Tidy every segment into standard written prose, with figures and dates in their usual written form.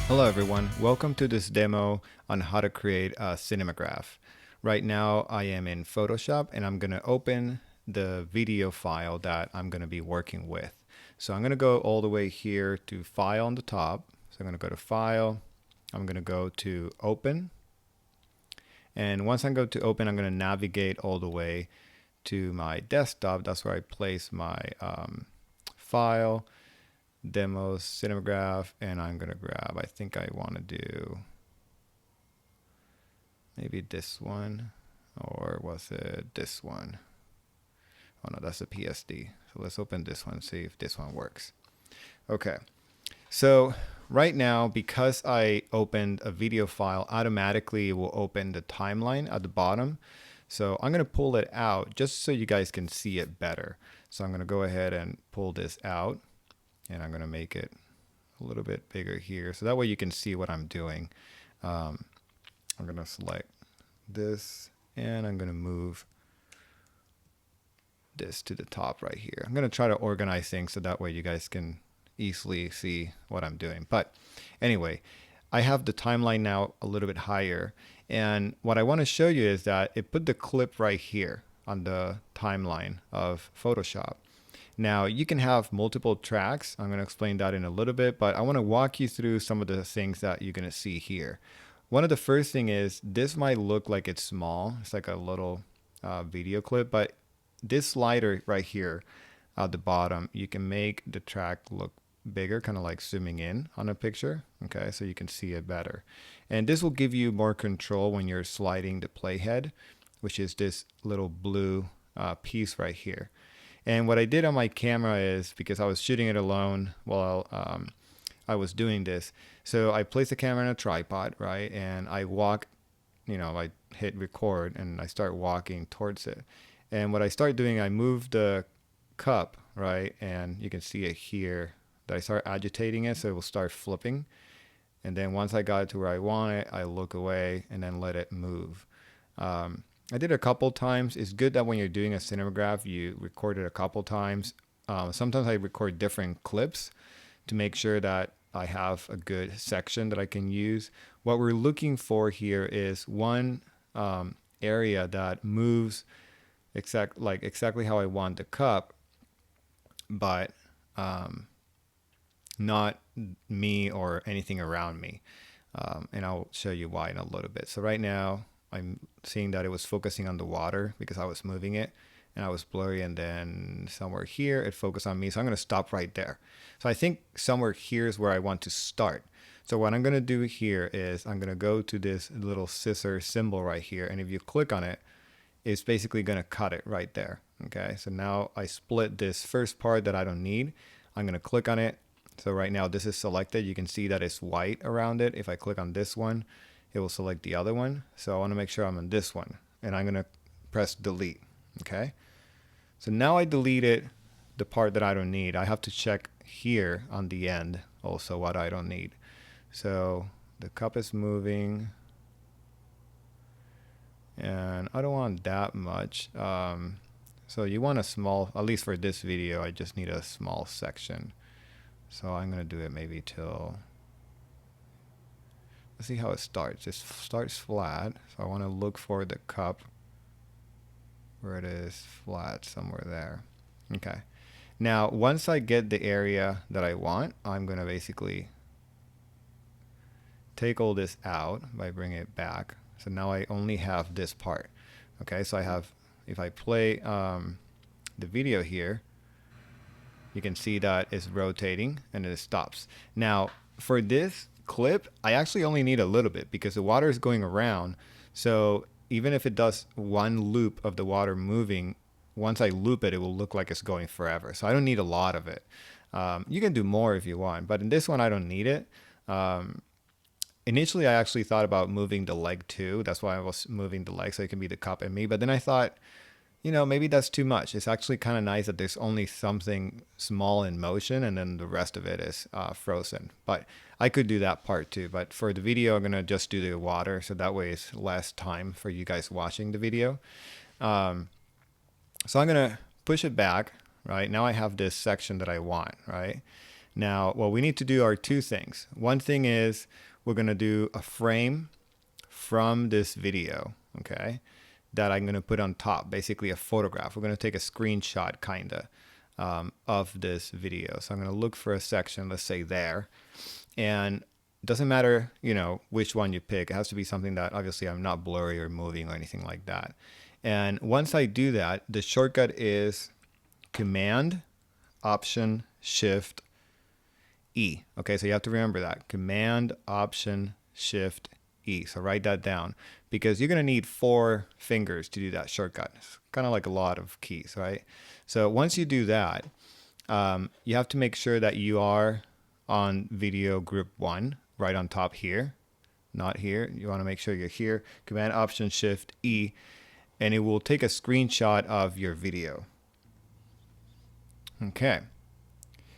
Hello everyone, welcome to this demo on how to create a Cinemagraph. Right now I am in Photoshop and I'm going to open the video file that I'm going to be working with. So I'm going to go all the way here to File on the top. So I'm going to go to File, I'm going to go to Open. And once I go to Open, I'm going to navigate all the way to my desktop. That's where I place my file. Demos, Cinemagraph, and I'm gonna grab, I think I want to do maybe this one, or was it this one? Oh no, that's a PSD. So let's open this one, see if this one works. Okay, so right now, because I opened a video file, automatically it will open the timeline at the bottom. So I'm gonna pull it out just so you guys can see it better. So I'm gonna go ahead and pull this out, and I'm gonna make it a little bit bigger here so that way you can see what I'm doing. I'm gonna select this and I'm gonna move this to the top right here. I'm gonna try to organize things so that way you guys can easily see what I'm doing. But anyway, I have the timeline now a little bit higher, and what I want to show you is that it put the clip right here on the timeline of Photoshop. Now you can have multiple tracks. I'm going to explain that in a little bit, but I want to walk you through some of the things that you're going to see here. One of the first thing is this might look like it's small. It's like a little video clip, but this slider right here at the bottom, you can make the track look bigger, kind of like zooming in on a picture. Okay, so you can see it better. And this will give you more control when you're sliding the playhead, which is this little blue piece right here. And what I did on my camera is, because I was shooting it alone while I was doing this, so I placed the camera in a tripod, right? And I walk, I hit record and I start walking towards it. And what I start doing, I move the cup, right? And you can see it here that I start agitating it, so it will start flipping. And then once I got it to where I want it, I look away and then let it move. I did it a couple times. It's good that when you're doing a Cinemagraph, you record it a couple times. Sometimes I record different clips to make sure that I have a good section that I can use. What we're looking for here is one area that moves exactly how I want the cup, but not me or anything around me. And I'll show you why in a little bit. So right now, I'm seeing that it was focusing on the water because I was moving it and I was blurry, and then somewhere here it focused on me. So I'm going to stop right there. So I think somewhere here is where I want to start. So what I'm going to do here is I'm going to go to this little scissor symbol right here. And if you click on it, it's basically going to cut it right there. Okay. So now I split this first part that I don't need. I'm going to click on it. So right now this is selected. You can see that it's white around it. If I click on this one, it will select the other one. So I want to make sure I'm on this one, and I'm going to press delete. Okay. So now I deleted the part that I don't need. I have to check here on the end also what I don't need. So the cup is moving and I don't want that much. So you want a small, at least for this video, I just need a small section. So I'm going to do it maybe till, let's see how it starts. It starts flat. So I want to look for the cup where it is flat, somewhere there. Okay. Now, once I get the area that I want, I'm going to basically take all this out by bringing it back. So now I only have this part. Okay. So I have, if I play the video here, you can see that it's rotating and it stops. Now, for this clip, I actually only need a little bit because the water is going around. So even if it does one loop of the water moving, once I loop it, it will look like it's going forever. So I don't need a lot of it. You can do more if you want, but in this one, I don't need it. Initially, I actually thought about moving the leg too. That's why I was moving the leg so it can be the cup and me. But then I thought, maybe that's too much. It's actually kind of nice that there's only something small in motion and then the rest of it is frozen. But I could do that part too. But for the video, I'm going to just do the water. So that way it's less time for you guys watching the video. So I'm going to push it back, right? Now I have this section that I want, right? Now, what we need to do are two things. One thing is we're going to do a frame from this video, okay, that I'm going to put on top, basically a photograph. We're going to take a screenshot kind of this video. So I'm going to look for a section, let's say there, and it doesn't matter, you know, which one you pick. It has to be something that obviously I'm not blurry or moving or anything like that. And once I do that, the shortcut is Command, Option, Shift, E. Okay, so you have to remember that. Command, Option, Shift, E. So write that down because you're going to need 4 fingers to do that shortcut. It's kind of like a lot of keys, right? So once you do that, you have to make sure that you are on video group 1, right on top here, not here. You want to make sure you're here. Command, Option, Shift, E, and it will take a screenshot of your video. Okay.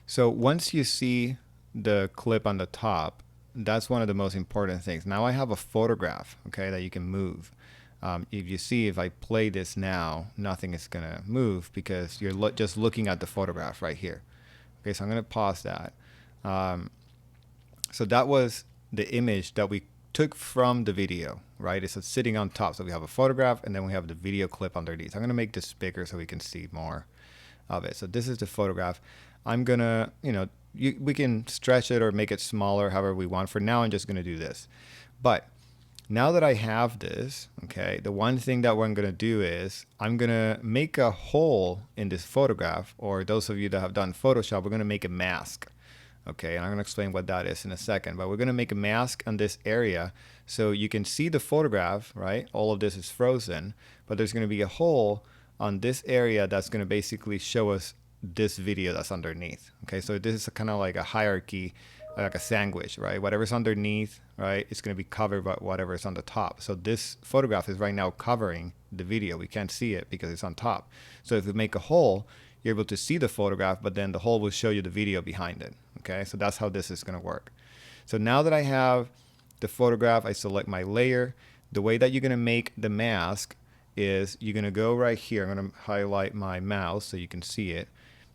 So once you see the clip on the top, that's one of the most important things. Now I have a photograph, okay, that you can move. If you see, if I play this now, nothing is going to move because you're just looking at the photograph right here. Okay, so I'm going to pause that. So that was the image that we took from the video, right? It's sitting on top. So we have a photograph and then we have the video clip underneath. I'm going to make this bigger so we can see more of it. So this is the photograph. I'm going to, you know, we can stretch it or make it smaller, however we want. For now, I'm just going to do this. But now that I have this, okay, the one thing that I'm going to do is I'm going to make a hole in this photograph, or those of you that have done Photoshop, we're going to make a mask. Okay, and I'm going to explain what that is in a second. But we're going to make a mask on this area so you can see the photograph, right? All of this is frozen, but there's going to be a hole on this area that's going to basically show us this video that's underneath. Okay, so this is kind of like a hierarchy, like a sandwich, right? Whatever's underneath, right, it's going to be covered by whatever's on the top. So this photograph is right now covering the video. We can't see it because it's on top. So if we make a hole, you're able to see the photograph, but then the hole will show you the video behind it. Okay, so that's how this is going to work. So now that I have the photograph, I select my layer. The way that you're going to make the mask is you're going to go right here. I'm going to highlight my mouse so you can see it.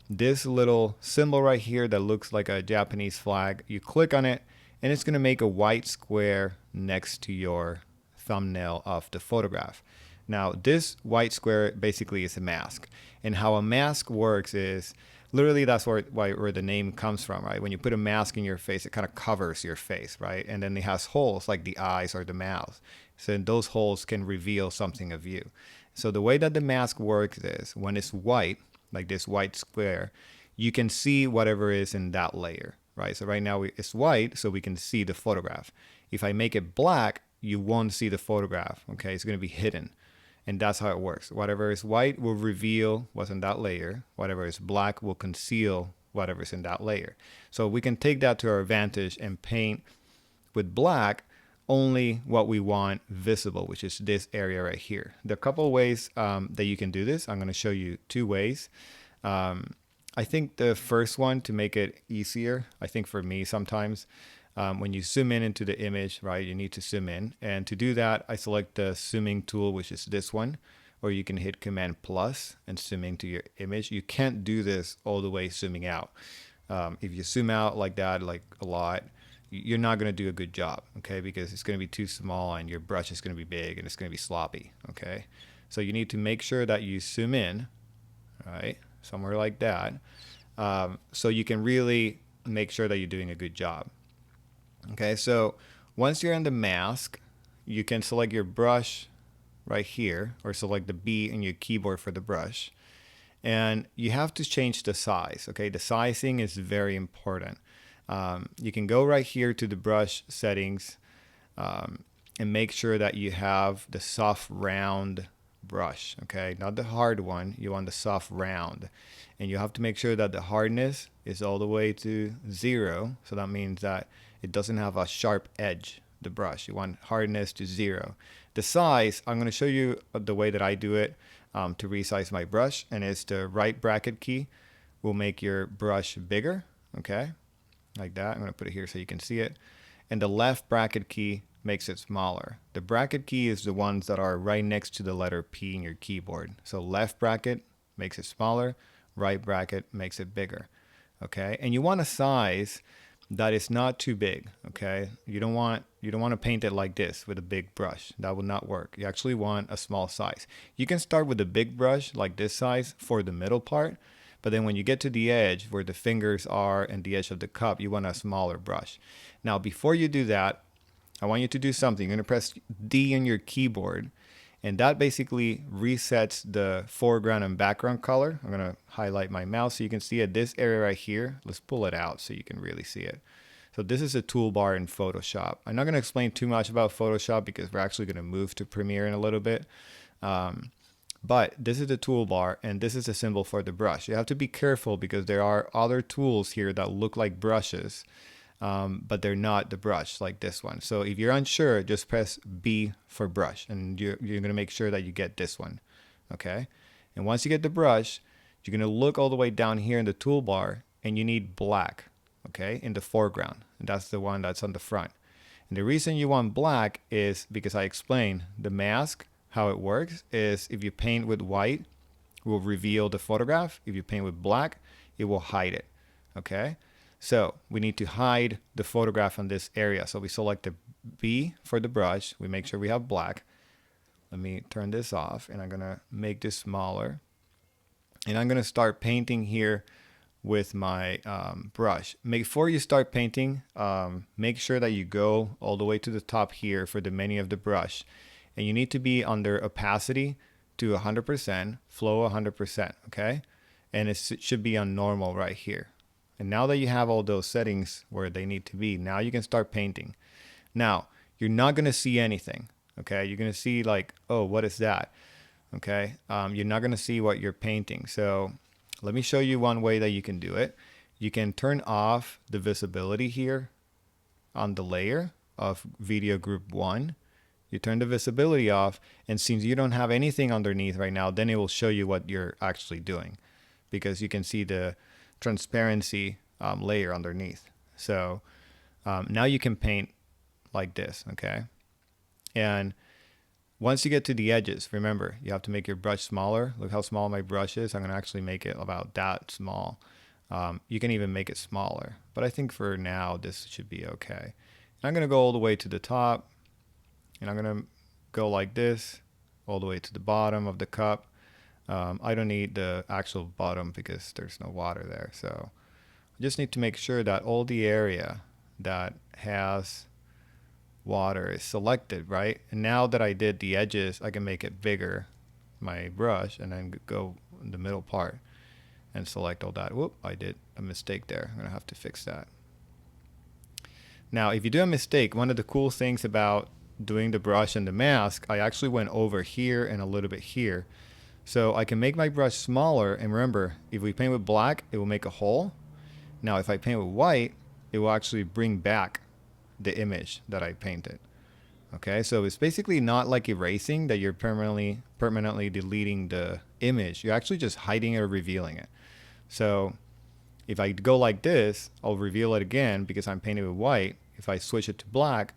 This little symbol right here that looks like a Japanese flag, you click on it and it's going to make a white square next to your thumbnail of the photograph. Now this white square basically is a mask, and how a mask works is literally that's where the name comes from, right? When you put a mask in your face, it kind of covers your face, right? And then it has holes like the eyes or the mouth. So those holes can reveal something of you. So the way that the mask works is when it's white, like this white square, you can see whatever is in that layer, right? So right now it's white, so we can see the photograph. If I make it black, you won't see the photograph, okay? It's going to be hidden. And that's how it works. Whatever is white will reveal what's in that layer. Whatever is black will conceal whatever's in that layer. So we can take that to our advantage and paint with black only what we want visible, which is this area right here. There are a couple of ways that you can do this. I'm going to show you 2 ways. I think the first one, to make it easier, I think for me sometimes, when you zoom in into the image, right, you need to zoom in. And to do that, I select the zooming tool, which is this one, or you can hit Command plus and zoom into your image. You can't do this all the way zooming out. If you zoom out like that, like a lot, you're not going to do a good job, okay, because it's going to be too small and your brush is going to be big and it's going to be sloppy, okay? So you need to make sure that you zoom in, right, somewhere like that, so you can really make sure that you're doing a good job. Okay, so once you're in the mask, you can select your brush right here, or select the B in your keyboard for the brush. And you have to change the size, okay? The sizing is very important. You can go right here to the brush settings and make sure that you have the soft round brush, okay? Not the hard one, you want the soft round. And you have to make sure that the hardness is all the way to 0. So that means that it doesn't have a sharp edge, the brush. You want hardness to 0. The size, I'm going to show you the way that I do it to resize my brush. And it's the right bracket key will make your brush bigger, okay? Like that. I'm going to put it here so you can see it. And the left bracket key makes it smaller. The bracket key is the ones that are right next to the letter P in your keyboard. So left bracket makes it smaller, right bracket makes it bigger. Okay. And you want a size that is not too big. Okay. You don't want to paint it like this with a big brush. That would not work. You actually want a small size. You can start with a big brush like this size for the middle part, but then when you get to the edge where the fingers are and the edge of the cup, you want a smaller brush. Now, before you do that, I want you to do something. You're going to press D on your keyboard, and that basically resets the foreground and background color. I'm going to highlight my mouse so you can see it. This area right here, let's pull it out so you can really see it. So this is a toolbar in Photoshop. I'm not going to explain too much about Photoshop because we're actually going to move to Premiere in a little bit. But this is the toolbar, and this is the symbol for the brush. You have to be careful because there are other tools here that look like brushes, but they're not the brush like this one. So if you're unsure, just press B for brush, and you're going to make sure that you get this one. Okay. And once you get the brush, you're going to look all the way down here in the toolbar, and you need black, okay, in the foreground. And that's the one that's on the front. And the reason you want black is because I explained the mask. How it works is if you paint with white, it will reveal the photograph. If you paint with black, it will hide it. Okay. So we need to hide the photograph on this area. So we select the B for the brush. We make sure we have black. Let me turn this off, and I'm going to make this smaller. And I'm going to start painting here with my brush. Before you start painting, make sure that you go all the way to the top here for the menu of the brush. And you need to be under opacity to 100%, flow 100%, okay? And it should be on normal right here. And now that you have all those settings where they need to be, now you can start painting. Now, you're not going to see anything, okay? You're going to see like, oh, what is that? Okay? You're not going to see what you're painting. So let me show you one way that you can do it. You can turn off the visibility here on the layer of video group 1. You turn the visibility off, and since you don't have anything underneath right now, then it will show you what you're actually doing because you can see the transparency layer underneath. So now you can paint like this, okay? And once you get to the edges, remember, you have to make your brush smaller. Look how small my brush is. I'm going to actually make it about that small. You can even make it smaller, but I think for now, this should be okay. And I'm going to go all the way to the top. And I'm going to go like this all the way to the bottom of the cup. I don't need the actual bottom because there's no water there. So I just need to make sure that all the area that has water is selected, right? And now that I did the edges, I can make it bigger, my brush, and then go in the middle part and select all that. Whoop, I did a mistake there. I'm going to have to fix that. Now, if you do a mistake, one of the cool things about doing the brush and the mask, I actually went over here and a little bit here. So I can make my brush smaller, and remember, if we paint with black, it will make a hole. Now if I paint with white, it will actually bring back the image that I painted. Okay, so it's basically not like erasing that you're permanently deleting the image. You're actually just hiding it or revealing it. So if I go like this, I'll reveal it again because I'm painting with white. If I switch it to black,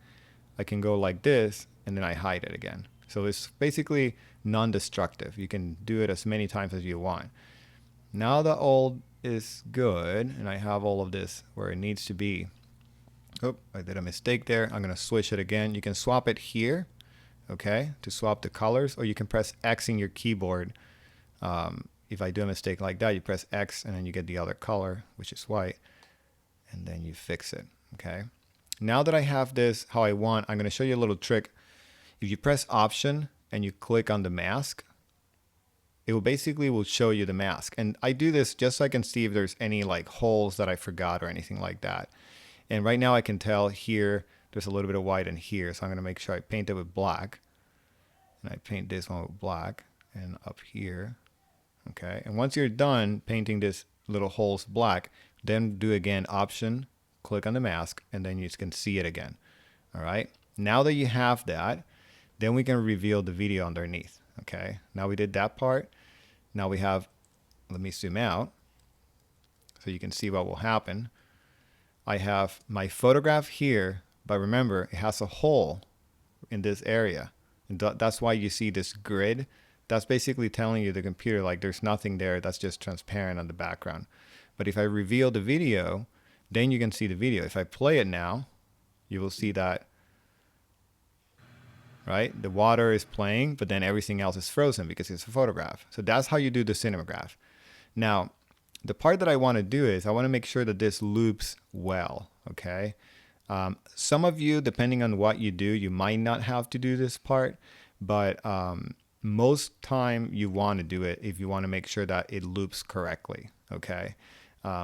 I can go like this, and then I hide it again. So it's basically non-destructive. You can do it as many times as you want. Now that all is good, and I have all of this where it needs to be. Oh, I did a mistake there. I'm going to switch it again. You can swap it here, okay, to swap the colors, or you can press X in your keyboard. If I do a mistake like that, you press X, and then you get the other color, which is white, and then you fix it, okay? Now that I have this how I want, I'm going to show you a little trick. If you press Option and you click on the mask, it will basically show you the mask. And I do this just so I can see if there's any like holes that I forgot or anything like that. And right now I can tell here there's a little bit of white in here. So I'm going to make sure I paint it with black. And I paint this one with black and up here. Okay. And once you're done painting this little holes black, then do again Option, click on the mask, and then you can see it again. All right. Now that you have that, then we can reveal the video underneath. Okay. Now we did that part. Now we have, let me zoom out so you can see what will happen. I have my photograph here, but remember it has a hole in this area. And that's why you see this grid. That's basically telling you the computer like there's nothing there. That's just transparent on the background. But if I reveal the video, then you can see the video. If I play it now, you will see that, right? The water is playing, but then everything else is frozen because it's a photograph. So that's how you do the Cinemagraph. Now, the part that I want to do is I want to make sure that this loops well, okay? Some of you, depending on what you do, you might not have to do this part, but most time you want to do it if you want to make sure that it loops correctly, okay?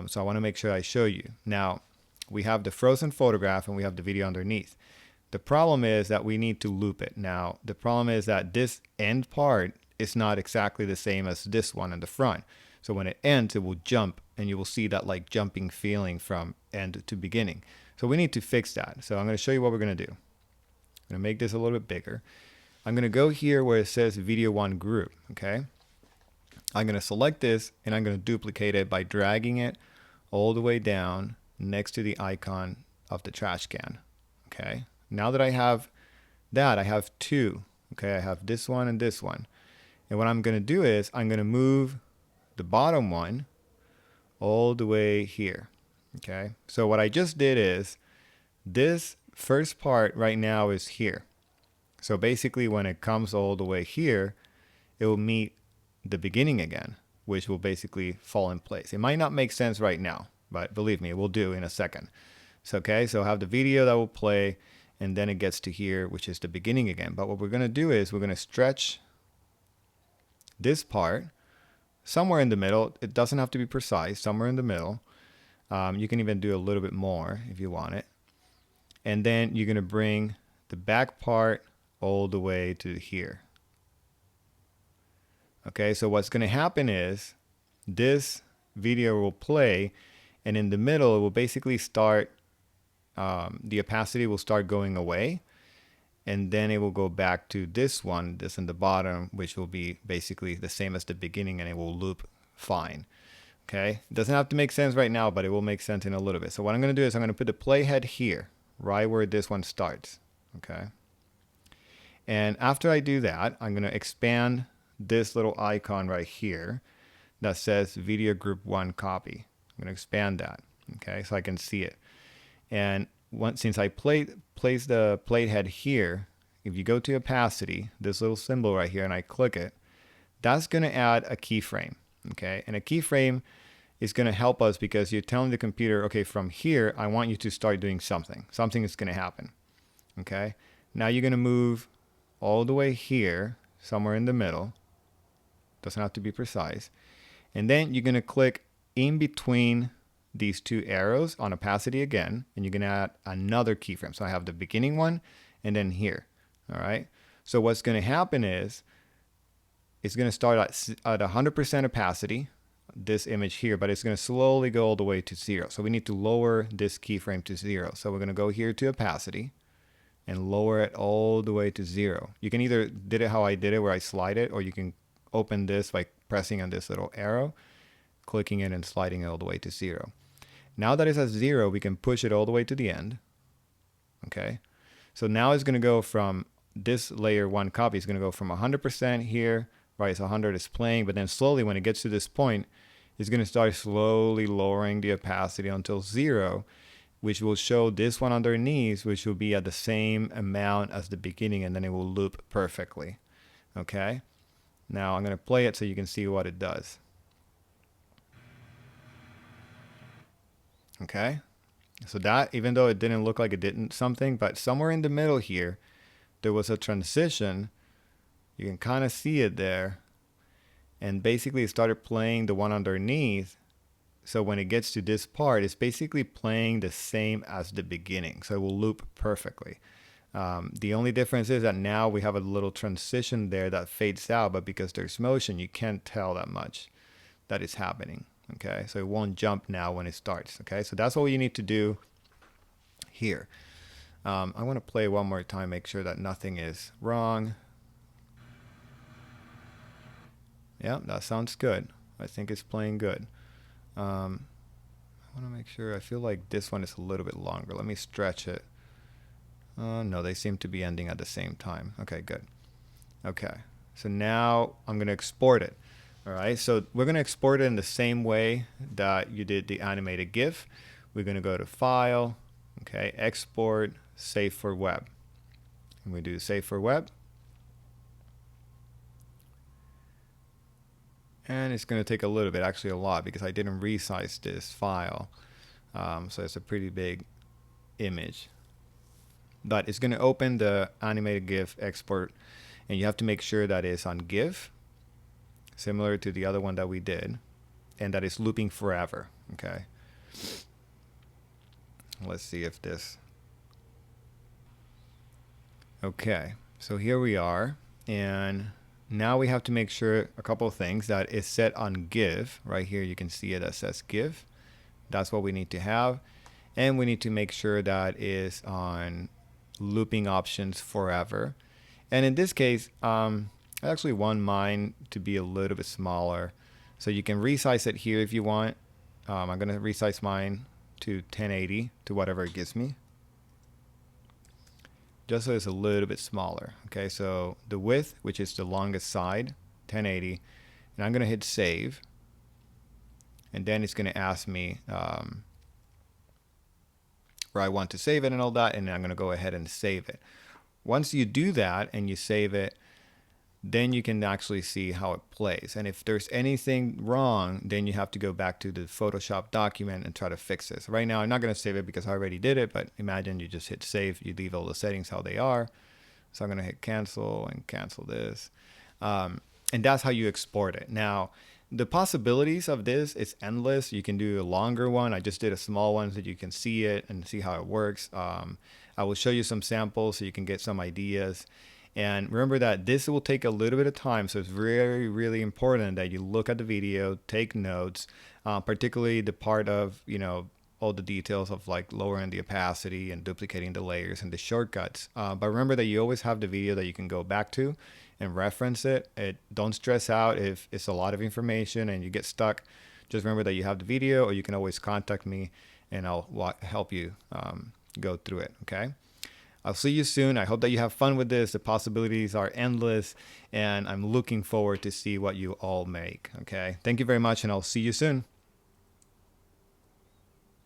So I want to make sure I show you. Now, we have the frozen photograph and we have the video underneath. The problem is that we need to loop it. Now, the problem is that this end part is not exactly the same as this one in the front. So when it ends, it will jump and you will see that like jumping feeling from end to beginning. So we need to fix that. So I'm going to show you what we're going to do. I'm going to make this a little bit bigger. I'm going to go here where it says video one group, okay? I'm going to select this and I'm going to duplicate it by dragging it all the way down next to the icon of the trash can, okay? Now that I have that, I have two, okay? I have this one and this one. And what I'm going to do is I'm going to move the bottom one all the way here, okay? So what I just did is this first part right now is here. So basically when it comes all the way here, it will meet the beginning again, which will basically fall in place. It might not make sense right now, but believe me, it will do in a second. So, okay, so I have the video that will play and then it gets to here, which is the beginning again. But what we're going to do is we're going to stretch this part somewhere in the middle. It doesn't have to be precise, somewhere in the middle. You can even do a little bit more if you want it. And then you're going to bring the back part all the way to here. Okay, so what's going to happen is this video will play and in the middle it will basically start, the opacity will start going away and then it will go back to this one, this in the bottom, which will be basically the same as the beginning and it will loop fine. Okay, it doesn't have to make sense right now, but it will make sense in a little bit. So what I'm going to do is I'm going to put the playhead here, right where this one starts. Okay, and after I do that, I'm going to expand this little icon right here that says video group 1 copy. I'm going to expand that, okay, so I can see it. And since I place the playhead here, if you go to opacity, this little symbol right here, and I click it, that's going to add a keyframe, okay? And a keyframe is going to help us because you're telling the computer, okay, from here, I want you to start doing something. Something is going to happen, okay? Now you're going to move all the way here, somewhere in the middle. Doesn't have to be precise. And then you're going to click in between these two arrows on opacity again, and you're going to add another keyframe. So I have the beginning one and then here. All right. So what's going to happen is it's going to start at 100% opacity, this image here, but it's going to slowly go all the way to 0. So we need to lower this keyframe to 0. So we're going to go here to opacity and lower it all the way to 0. You can either did it how I did it where I slide it, or you can open this by pressing on this little arrow, clicking it and sliding it all the way to 0. Now that it's at 0, we can push it all the way to the end. Okay. So now it's going to go from this layer 1 copy is going to go from 100% here, right? It's 100 is playing, but then slowly when it gets to this point, it's going to start slowly lowering the opacity until 0, which will show this one underneath, which will be at the same amount as the beginning, and then it will loop perfectly. Okay. Now I'm going to play it so you can see what it does. Okay. So that, even though it didn't look like it didn't something, but somewhere in the middle here, there was a transition. You can kind of see it there. And basically it started playing the one underneath. So when it gets to this part, it's basically playing the same as the beginning. So it will loop perfectly. The only difference is that now we have a little transition there that fades out, but because there's motion, you can't tell that much that is happening. Okay, so it won't jump now when it starts. Okay, so that's all you need to do here. I want to play one more time, make sure that nothing is wrong. Yeah, that sounds good. I think it's playing good. I want to make sure. I feel like this one is a little bit longer. Let me stretch it. No, they seem to be ending at the same time. Okay, good. Okay, so now I'm going to export it. All right, so we're going to export it in the same way that you did the animated GIF. We're going to go to File, okay, Export, Save for Web. And we do Save for Web. And it's going to take a little bit, actually a lot, because I didn't resize this file. So it's a pretty big image. But it's going to open the animated GIF export, and you have to make sure that it's on GIF, similar to the other one that we did, and that it's looping forever. Okay. Let's see if this. Okay, so here we are, and now we have to make sure a couple of things that is set on GIF. Right here, you can see it that says GIF. That's what we need to have, and we need to make sure that is on looping options forever. And in this case, I actually want mine to be a little bit smaller, so you can resize it here if you want. I'm going to resize mine to 1080 to whatever it gives me, just so it's a little bit smaller. Okay, so the width, which is the longest side, 1080, and I'm going to hit save, and then it's going to ask me where I want to save it and all that, and I'm going to go ahead and save it. Once you do that and you save it, then you can actually see how it plays. And if there's anything wrong, then you have to go back to the Photoshop document and try to fix this. Right now, I'm not going to save it because I already did it, but imagine you just hit save, you leave all the settings how they are. So I'm going to hit cancel and cancel this. And that's how you export it. Now, the possibilities of this is endless. You can do a longer one. I just did a small one so you can see it and see how it works. I will show you some samples so you can get some ideas. And remember that this will take a little bit of time, so it's really, really important that you look at the video, take notes, particularly the part of, all the details of like lowering the opacity and duplicating the layers and the shortcuts. But remember that you always have the video that you can go back to and reference it. Don't stress out if it's a lot of information and you get stuck. Just remember that you have the video, or you can always contact me and I'll help you go through it, okay? I'll see you soon. I hope that you have fun with this. The possibilities are endless, and I'm looking forward to see what you all make. Okay. Thank you very much, and I'll see you soon.